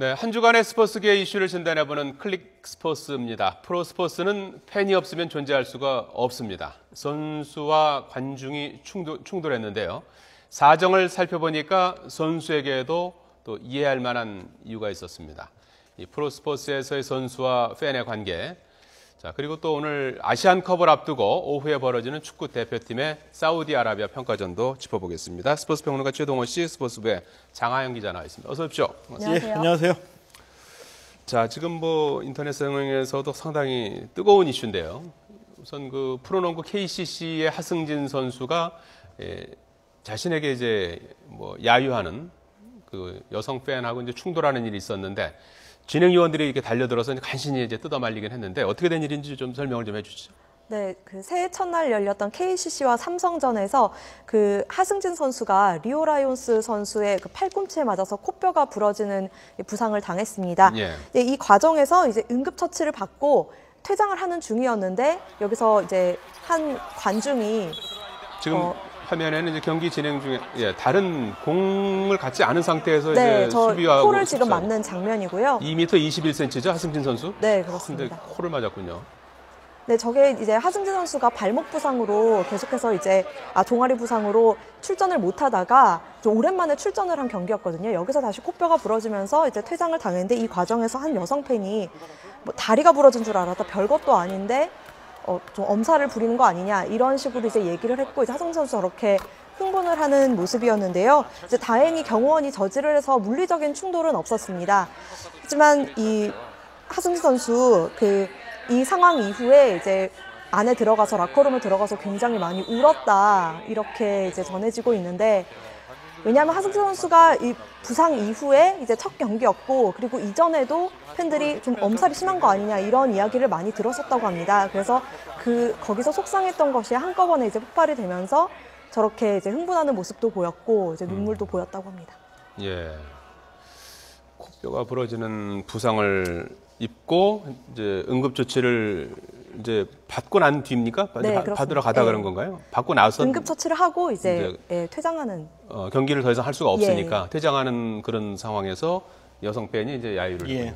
네, 한 주간의 스포츠계 이슈를 진단해보는 클릭 스포츠입니다. 프로 스포츠는 팬이 없으면 존재할 수가 없습니다. 선수와 관중이 충돌했는데요. 사정을 살펴보니까 선수에게도 또 이해할 만한 이유가 있었습니다. 이 프로 스포츠에서의 선수와 팬의 관계, 자, 그리고 또 오늘 아시안컵을 앞두고 오후에 벌어지는 축구 대표팀의 사우디아라비아 평가전도 짚어보겠습니다. 스포츠 평론가 최동호 씨, 스포츠부의 장하영 기자 나와 있습니다. 어서 오십시오. 안녕하세요. 예, 안녕하세요. 자, 지금 뭐 인터넷 상에서도 상당히 뜨거운 이슈인데요. 우선 그 프로농구 KCC의 하승진 선수가 자신에게 이제 뭐 야유하는 그 여성 팬하고 이제 충돌하는 일이 있었는데 진행위원들이 이렇게 달려들어서 간신히 이제 뜯어말리긴 했는데 어떻게 된 일인지 좀 설명을 좀 해주시죠. 네, 그 새해 첫날 열렸던 KCC와 삼성전에서 그 하승진 선수가 리오 라이온스 선수의 그 팔꿈치에 맞아서 코뼈가 부러지는 부상을 당했습니다. 예. 이 과정에서 이제 응급처치를 받고 퇴장을 하는 중이었는데 여기서 이제 한 관중이 지금 화면에는 이제 경기 진행 중에 다른 공을 갖지 않은 상태에서 네, 이제 저 수비하고 코를 지금 맞는 장면이고요. 2m 21cm죠, 하승진 선수? 네, 근데 그렇습니다. 코를 맞았군요. 네, 저게 이제 하승진 선수가 발목 부상으로 계속해서 이제 종아리 부상으로 출전을 못 하다가 좀 오랜만에 출전을 한 경기였거든요. 여기서 다시 코뼈가 부러지면서 이제 퇴장을 당했는데 이 과정에서 한 여성 팬이 뭐 다리가 부러진 줄 알았다, 별것도 아닌데 좀 엄살을 부리는 거 아니냐 이런 식으로 이제 얘기를 했고 이제 하승진 선수 저렇게 흥분을 하는 모습이었는데요. 이제 다행히 경호원이 저지를 해서 물리적인 충돌은 없었습니다. 하지만 이 하승진 선수 이 상황 이후에 이제 안에 들어가서 라커룸에 들어가서 굉장히 많이 울었다 이렇게 이제 전해지고 있는데 왜냐하면 하승진 선수가 이 부상 이후에 이제 첫 경기였고 그리고 이전에도 팬들이 좀 엄살이 심한 거 아니냐 이런 이야기를 많이 들었었다고 합니다. 그래서 거기서 속상했던 것이 한꺼번에 이제 폭발이 되면서 저렇게 이제 흥분하는 모습도 보였고 이제 눈물도 보였다고 합니다. 예, 코뼈가 부러지는 부상을 입고 이제 응급 조치를 이제 받고 난 뒤입니까? 네, 받으러 가다 그런 건가요? 받고 나서 응급 처치를 하고 이제 퇴장하는 경기를 더 이상 할 수가 없으니까 퇴장하는 그런 상황에서 여성 팬이 이제 야유를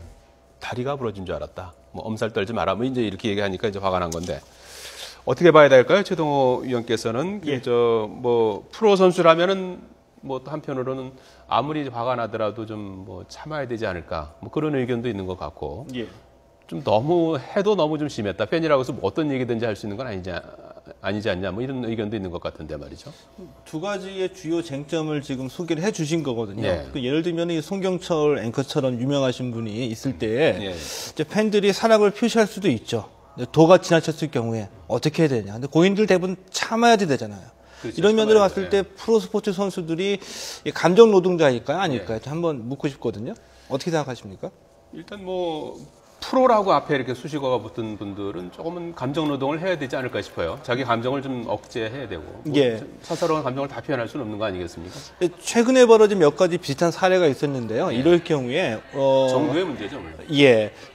다리가 부러진 줄 알았다. 뭐 엄살 떨지 마라. 뭐 이제 이렇게 얘기하니까 이제 화가 난 건데 어떻게 봐야 될까요? 최동호 위원께서는 뭐 프로 선수라면은 뭐 또 한편으로는 아무리 화가 나더라도 좀 뭐 참아야 되지 않을까 뭐 그런 의견도 있는 것 같고 좀 너무 좀 심했다. 팬이라고 해서 뭐 어떤 얘기든지 할 수 있는 건 아니지 않냐 뭐 이런 의견도 있는 것 같은데 말이죠. 두 가지의 주요 쟁점을 지금 소개를 해주신 거거든요. 예. 예를 들면 이 송경철 앵커처럼 유명하신 분이 있을 때 이제 팬들이 사랑을 표시할 수도 있죠. 도가 지나쳤을 경우에 어떻게 해야 되냐. 근데 고인들 대부분 참아야 되잖아요. 그렇죠, 이런 면으로 봤을 때 프로스포츠 선수들이 감정 노동자일까요? 아닐까요? 한번 묻고 싶거든요. 어떻게 생각하십니까? 일단 뭐 프로라고 앞에 이렇게 수식어가 붙은 분들은 조금은 감정 노동을 해야 되지 않을까 싶어요. 자기 감정을 좀 억제해야 되고 뭐 사사로운 감정을 다 표현할 수는 없는 거 아니겠습니까? 최근에 벌어진 몇 가지 비슷한 사례가 있었는데요. 이럴 경우에 정도의 문제죠.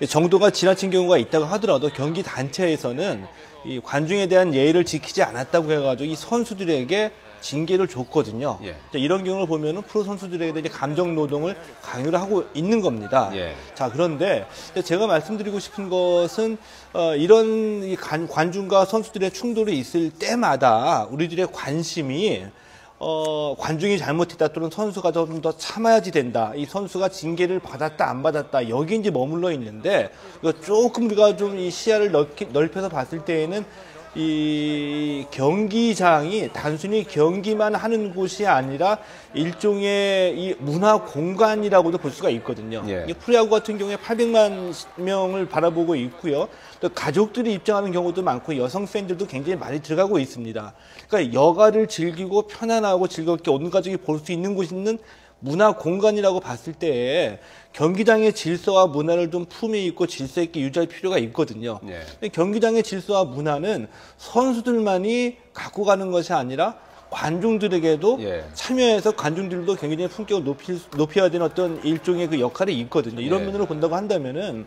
정도가 지나친 경우가 있다고 하더라도 경기 단체에서는 이 관중에 대한 예의를 지키지 않았다고 해가지고 이 선수들에게 징계를 줬거든요. 이런 경우를 보면은 프로 선수들에게 이제 감정 노동을 강요를 하고 있는 겁니다. 자, 그런데 제가 말씀드리고 싶은 것은 이런 이 관중과 선수들의 충돌이 있을 때마다 우리들의 관심이 관중이 잘못했다 또는 선수가 좀 더 참아야지 된다. 이 선수가 징계를 받았다 안 받았다 여기 이제 머물러 있는데 조금 우리가 좀 이 시야를 넓혀서 봤을 때에는 이 경기장이 단순히 경기만 하는 곳이 아니라 일종의 이 문화 공간이라고도 볼 수가 있거든요. 프로야구 같은 경우에 800만 명을 바라보고 있고요. 또 가족들이 입장하는 경우도 많고 여성 팬들도 굉장히 많이 들어가고 있습니다. 그러니까 여가를 즐기고 편안하고 즐겁게 온 가족이 볼 수 있는 곳이 문화 공간이라고 봤을 때 경기장의 질서와 문화를 좀 품위 있고 질서 있게 유지할 필요가 있거든요. 경기장의 질서와 문화는 선수들만이 갖고 가는 것이 아니라 관중들에게도 참여해서 관중들도 경기장의 품격을 높여야 되는 어떤 일종의 그 역할이 있거든요. 이런 면으로 본다고 한다면은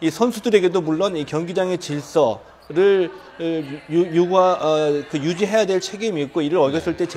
이 선수들에게도 물론 이 경기장의 질서를 유지해야 될 책임이 있고 이를 어겼을 때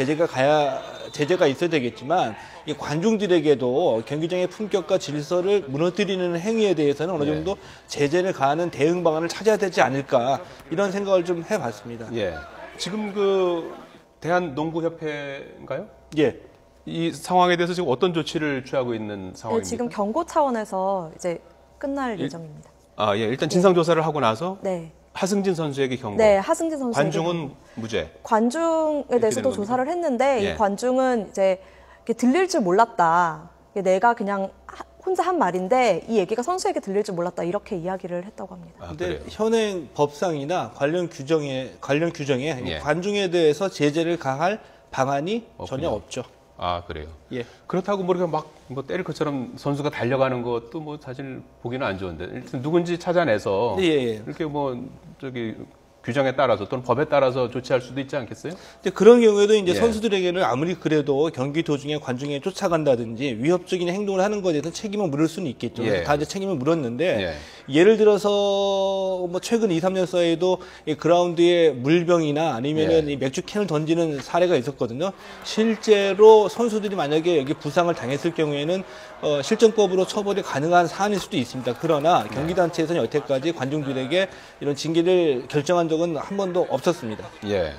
제재가 있어야 되겠지만 이 관중들에게도 경기장의 품격과 질서를 무너뜨리는 행위에 대해서는 어느 정도 제재를 가하는 대응 방안을 찾아야 되지 않을까 이런 생각을 좀 해봤습니다. 예. 지금 그 대한농구협회인가요? 예. 이 상황에 대해서 지금 어떤 조치를 취하고 있는 상황입니까? 지금 경고 차원에서 이제 끝날 예정입니다. 아, 예. 일단 진상 조사를 하고 나서 네. 하승진 선수에게 경고. 네, 하승진 선수. 관중은 무죄. 관중에 대해서도 조사를 했는데 예. 이 관중은 이제 들릴 줄 몰랐다. 내가 그냥 혼자 한 말인데 이 얘기가 선수에게 들릴 줄 몰랐다. 이렇게 이야기를 했다고 합니다. 근데 현행 법상이나 관련 규정에 예. 관중에 대해서 제재를 가할 방안이 전혀 없죠. 아, 그래요? 예. 그렇다고 뭐 이렇게 막 뭐 때릴 것처럼 선수가 달려가는 것도 뭐 사실 보기는 안 좋은데 일단 누군지 찾아내서 예. 이렇게 뭐 저기 규정에 따라서 또는 법에 따라서 조치할 수도 있지 않겠어요? 근데 그런 경우에도 이제 예. 선수들에게는 아무리 그래도 경기 도중에 관중에 쫓아간다든지 위협적인 행동을 하는 것에 대해서 책임을 물을 수는 있겠죠. 예. 다 이제 책임을 물었는데 예를 들어서 뭐 최근 2, 3년 사이에도 이 그라운드에 물병이나 아니면은 이 맥주 캔을 던지는 사례가 있었거든요. 실제로 선수들이 만약에 여기 부상을 당했을 경우에는 실정법으로 처벌이 가능한 사안일 수도 있습니다. 그러나 경기단체에서는 여태까지 관중들에게 이런 징계를 결정한 적은 한 번도 없었습니다. 예.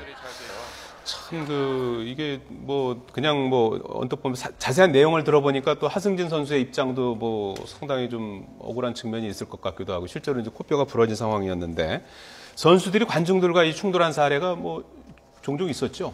참 이게 뭐 그냥 뭐 언뜻 보면 자세한 내용을 들어보니까 또 하승진 선수의 입장도 뭐 상당히 좀 억울한 측면이 있을 것 같기도 하고 실제로 이제 코뼈가 부러진 상황이었는데 선수들이 관중들과 이 충돌한 사례가 뭐 종종 있었죠.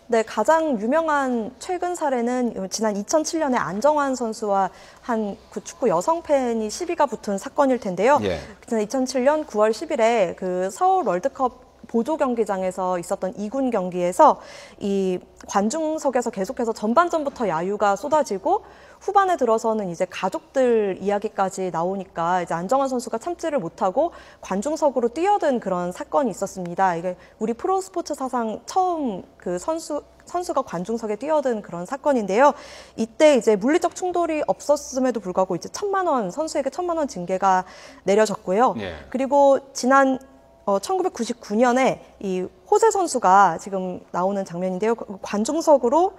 네, 가장 유명한 최근 사례는 지난 2007년에 안정환 선수와 한 그 축구 여성 팬이 시비가 붙은 사건일 텐데요. 지난 2007년 9월 10일에 그 서울 월드컵 보조 경기장에서 있었던 2군 경기에서 이 관중석에서 계속해서 전반전부터 야유가 쏟아지고 후반에 들어서는 이제 가족들 이야기까지 나오니까 이제 안정환 선수가 참지를 못하고 관중석으로 뛰어든 그런 사건이 있었습니다. 이게 우리 프로스포츠 사상 처음 그 선수가 관중석에 뛰어든 그런 사건인데요. 이때 이제 물리적 충돌이 없었음에도 불구하고 이제 1,000만 원, 선수에게 1,000만 원 징계가 내려졌고요. 그리고 지난 1999년에 이 호세 선수가 지금 나오는 장면인데요. 관중석으로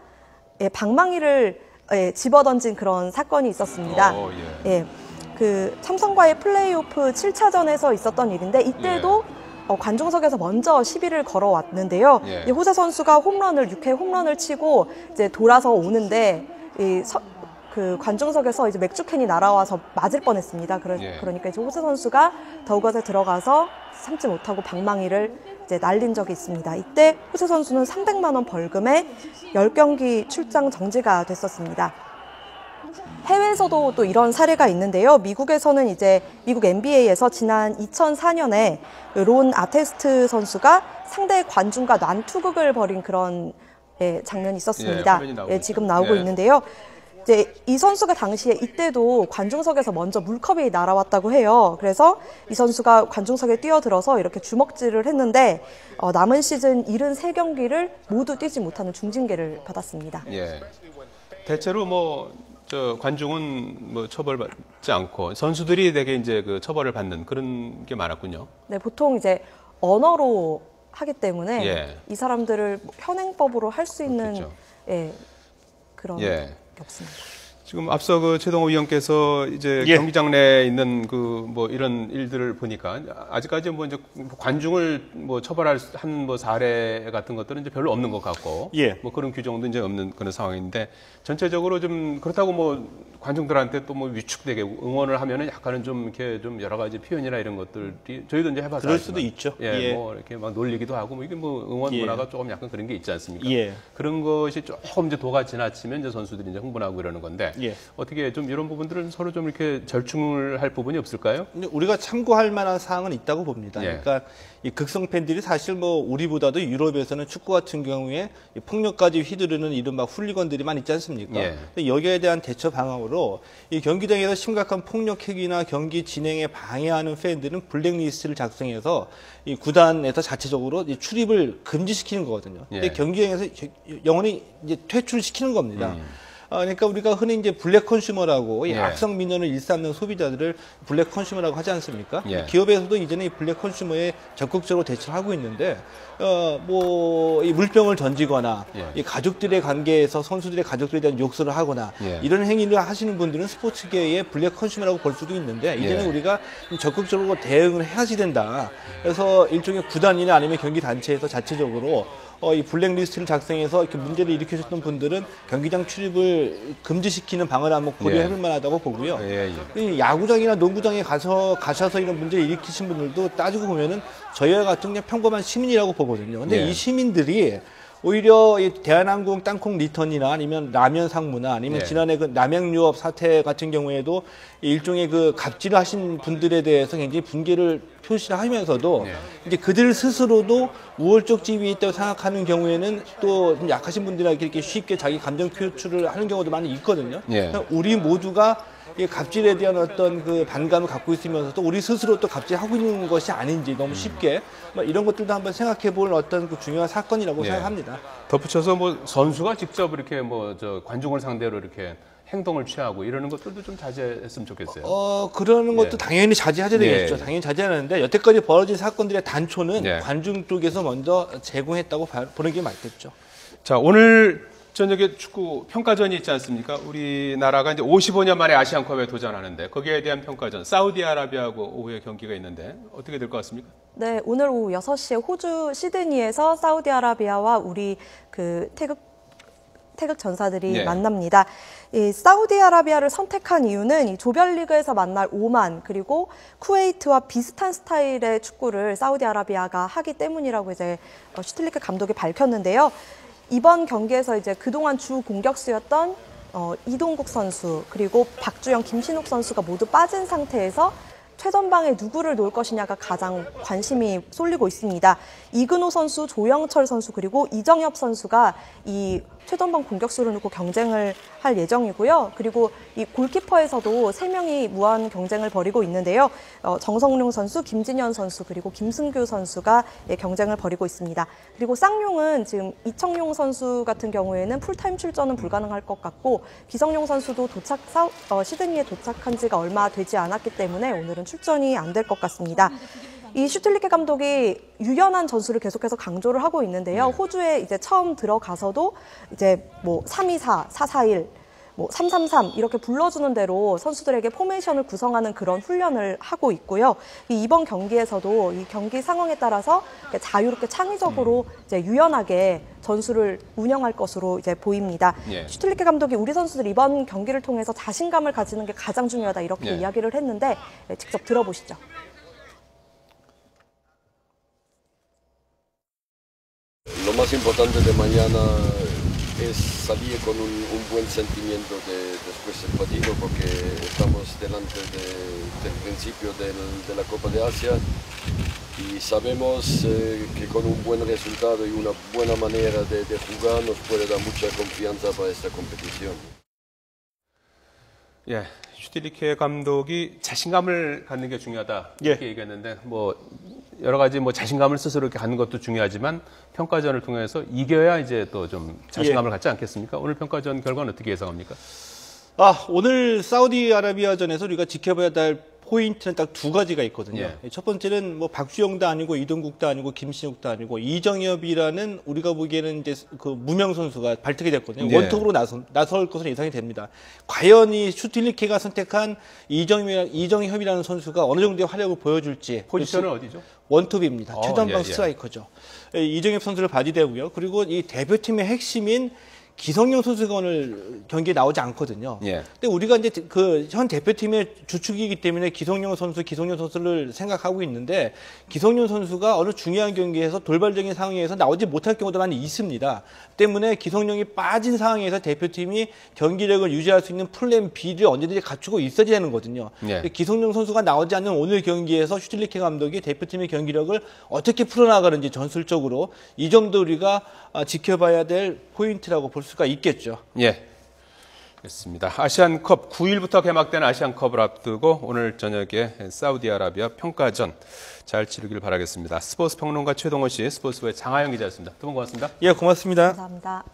방망이를 집어던진 그런 사건이 있었습니다. 그 삼성과의 플레이오프 7차전에서 있었던 일인데 이때도 관중석에서 먼저 시비를 걸어왔는데요. 이 호세 선수가 6회 홈런을 치고 이제 돌아서 오는데 그 관중석에서 이제 맥주캔이 날아와서 맞을 뻔했습니다. 그러니까 이제 호세 선수가 더우것에 들어가서 참지 못하고 방망이를 이제 날린 적이 있습니다. 이때 호세 선수는 300만 원 벌금에 10경기 출장 정지가 됐었습니다. 해외에서도 또 이런 사례가 있는데요. 미국에서는 이제 미국 NBA에서 지난 2004년에 론 아테스트 선수가 상대 관중과 난투극을 벌인 그런 장면이 있었습니다. 지금 나오고 있는데요. 이제 이 선수가 당시에 이때도 관중석에서 먼저 물컵이 날아왔다고 해요. 그래서 이 선수가 관중석에 뛰어들어서 이렇게 주먹질을 했는데 남은 시즌 73경기를 모두 뛰지 못하는 중징계를 받았습니다. 대체로 관중은 뭐 처벌받지 않고 선수들이 되게 이제 그 처벌을 받는 그런 게 많았군요. 네, 보통 이제 언어로 하기 때문에 이 사람들을 현행법으로 할 수 있는 그런 게 없습니다. 지금 앞서 그 최동호 위원께서 이제 경기장 내에 있는 그 뭐 이런 일들을 보니까 아직까지 뭐 이제 관중을 뭐 처벌할 한 뭐 사례 같은 것들은 이제 별로 없는 것 같고 뭐 그런 규정도 이제 없는 그런 상황인데 전체적으로 좀 그렇다고 뭐 관중들한테 또 뭐 위축되게 응원을 하면은 약간은 좀 이렇게 좀 여러 가지 표현이나 이런 것들이 저희도 이제 해봐서 그럴 수도 있죠. 뭐 이렇게 막 놀리기도 하고 뭐 이게 뭐 응원 문화가 조금 약간 그런 게 있지 않습니까? 그런 것이 조금 이제 도가 지나치면 이제 선수들이 이제 흥분하고 이러는 건데 어떻게 좀 이런 부분들은 서로 좀 이렇게 절충을 할 부분이 없을까요? 우리가 참고할 만한 사항은 있다고 봅니다. 그러니까 이 극성 팬들이 사실 뭐 우리보다도 유럽에서는 축구 같은 경우에 폭력까지 휘두르는 이른바 훌리건들이 많이 있지 않습니까? 여기에 대한 대처 방향으로 이 경기장에서 심각한 폭력 행위나 경기 진행에 방해하는 팬들은 블랙리스트를 작성해서 이 구단에서 자체적으로 이 출입을 금지시키는 거거든요. 근데 경기장에서 영원히 이제 퇴출시키는 겁니다. 그러니까 우리가 흔히 이제 블랙 컨슈머라고 이 예. 악성 민원을 일삼는 소비자들을 블랙 컨슈머라고 하지 않습니까? 예. 기업에서도 이제는 이 블랙 컨슈머에 적극적으로 대처를 하고 있는데, 이 물병을 던지거나 예. 이 가족들의 관계에서 선수들의 가족들에 대한 욕설을 하거나 예. 이런 행위를 하시는 분들은 스포츠계의 블랙 컨슈머라고 볼 수도 있는데, 이제는 예. 우리가 좀 적극적으로 대응을 해야지 된다. 그래서 일종의 구단이나 아니면 경기 단체에서 자체적으로 이 블랙리스트를 작성해서 이렇게 문제를 일으키셨던 분들은 경기장 출입을 금지시키는 방안을 한번 고려해볼 예. 만하다고 보고요. 예, 이 야구장이나 농구장에 가셔서 이런 문제를 일으키신 분들도 따지고 보면은 저희와 같은 그냥 평범한 시민이라고 보거든요. 근데 예. 이 시민들이 오히려 이 대한항공 땅콩 리턴이나 아니면 라면 상무나 아니면 예. 지난해 그 남양유업 사태 같은 경우에도 일종의 그 갑질을 하신 분들에 대해서 굉장히 분개를 표시를 하면서도 예. 이제 그들 스스로도 우월적 지위에 있다고 생각하는 경우에는 또 좀 약하신 분들에게 이렇게 쉽게 자기 감정 표출을 하는 경우도 많이 있거든요. 예. 그러니까 우리 모두가 이 갑질에 대한 어떤 그 반감을 갖고 있으면서 또 우리 스스로 또 갑질하고 있는 것이 아닌지 너무 쉽게 이런 것들도 한번 생각해 볼 어떤 그 중요한 사건이라고 예. 생각합니다. 덧붙여서 뭐 선수가 직접 이렇게 관중을 상대로 이렇게 행동을 취하고 이러는 것들도 좀 자제했으면 좋겠어요. 그러는 것도 예. 당연히 자제해야 되겠죠. 예. 당연히 자제하는데 여태까지 벌어진 사건들의 단초는 예. 관중 쪽에서 먼저 제공했다고 보는 게 맞겠죠. 자, 오늘 저녁에 축구 평가전이 있지 않습니까? 우리나라가 이제 55년 만에 아시안컵에 도전하는데 거기에 대한 평가전, 사우디아라비아하고 오후에 경기가 있는데 어떻게 될 것 같습니까? 네, 오늘 오후 6시에 호주 시드니에서 사우디아라비아와 우리 그 태극 전사들이 네. 만납니다. 이 사우디아라비아를 선택한 이유는 이 조별리그에서 만날 오만 그리고 쿠웨이트와 비슷한 스타일의 축구를 사우디아라비아가 하기 때문이라고 이제 슈틸리케 감독이 밝혔는데요. 이번 경기에서 이제 그동안 주 공격수였던 이동국 선수 그리고 박주영, 김신욱 선수가 모두 빠진 상태에서 최전방에 누구를 놓을 것이냐가 가장 관심이 쏠리고 있습니다. 이근호 선수, 조영철 선수 그리고 이정엽 선수가 이 최전방 공격수를 놓고 경쟁을 할 예정이고요. 그리고 이 골키퍼에서도 3명이 무한 경쟁을 벌이고 있는데요. 정성룡 선수, 김진현 선수 그리고 김승규 선수가 경쟁을 벌이고 있습니다. 그리고 쌍용은 지금 이청용 선수 같은 경우에는 풀타임 출전은 불가능할 것 같고 기성용 선수도 시드니에 도착한 지가 얼마 되지 않았기 때문에 오늘은 출전이 안 될 것 같습니다. 이 슈틸리케 감독이 유연한 전술을 계속해서 강조를 하고 있는데요. 호주에 이제 처음 들어가서도 이제 뭐 3-2-4, 4-4-1, 뭐 3-3-3 이렇게 불러주는 대로 선수들에게 포메이션을 구성하는 그런 훈련을 하고 있고요. 이번 경기에서도 이 경기 상황에 따라서 자유롭게 창의적으로 이제 유연하게 전술을 운영할 것으로 이제 보입니다. 예. 슈틸리케 감독이 우리 선수들 이번 경기를 통해서 자신감을 가지는 게 가장 중요하다 이렇게 예. 이야기를 했는데 직접 들어보시죠. Lo más importante de mañana es salir con un buen sentimiento después del partido porque estamos delante del principio de la Copa de Asia y sabemos que con un buen resultado y una buena manera de jugar nos puede dar mucha confianza para esta competición. 예, 슈틸리케 감독이 자신감을 갖는 게 중요하다 이렇게 얘기했는데 여러 가지 자신감을 스스로 이렇게 갖는 것도 중요하지만 평가전을 통해서 이겨야 이제 또 좀 자신감을 갖지 않겠습니까? 오늘 평가전 결과는 어떻게 예상합니까? 오늘 사우디아라비아전에서 우리가 지켜봐야 될 포인트는 딱 2가지가 있거든요. 예. 첫 번째는 박주영도 아니고 이동국도 아니고 김신욱도 아니고 이정엽이라는 우리가 보기에는 이제 그 무명 선수가 발탁이 됐거든요. 예. 원톱으로 나설 것으로 예상이 됩니다. 과연 이 슈틸리케가 선택한 이정엽이라는 선수가 어느 정도의 활약을 보여줄지. 포지션은 어디죠? 원톱입니다. 최전방 예. 스트라이커죠. 이정엽 선수를 봐야되고요. 그리고 이 대표팀의 핵심인 기성용 선수가 오늘 경기에 나오지 않거든요. 예. 근데 우리가 이제 그 현 대표팀의 주축이기 때문에 기성용 선수를 생각하고 있는데 기성용 선수가 어느 중요한 경기에서 돌발적인 상황에서 나오지 못할 경우도 많이 있습니다. 때문에 기성용이 빠진 상황에서 대표팀이 경기력을 유지할 수 있는 플랜 B를 언제든지 갖추고 있어야 되는 거거든요. 예. 기성용 선수가 나오지 않는 오늘 경기에서 슈틸리케 감독이 대표팀의 경기력을 어떻게 풀어나가는지 전술적으로 이 점도 우리가 지켜봐야 될 포인트라고 볼 수가 있겠죠. 예. 그렇습니다. 아시안컵 9일부터 개막되는 아시안컵을 앞두고 오늘 저녁에 사우디아라비아 평가전 잘 치르길 바라겠습니다. 스포츠 평론가 최동원 씨, 스포츠부의 장하영 기자였습니다. 두 분 고맙습니다. 예, 고맙습니다. 감사합니다.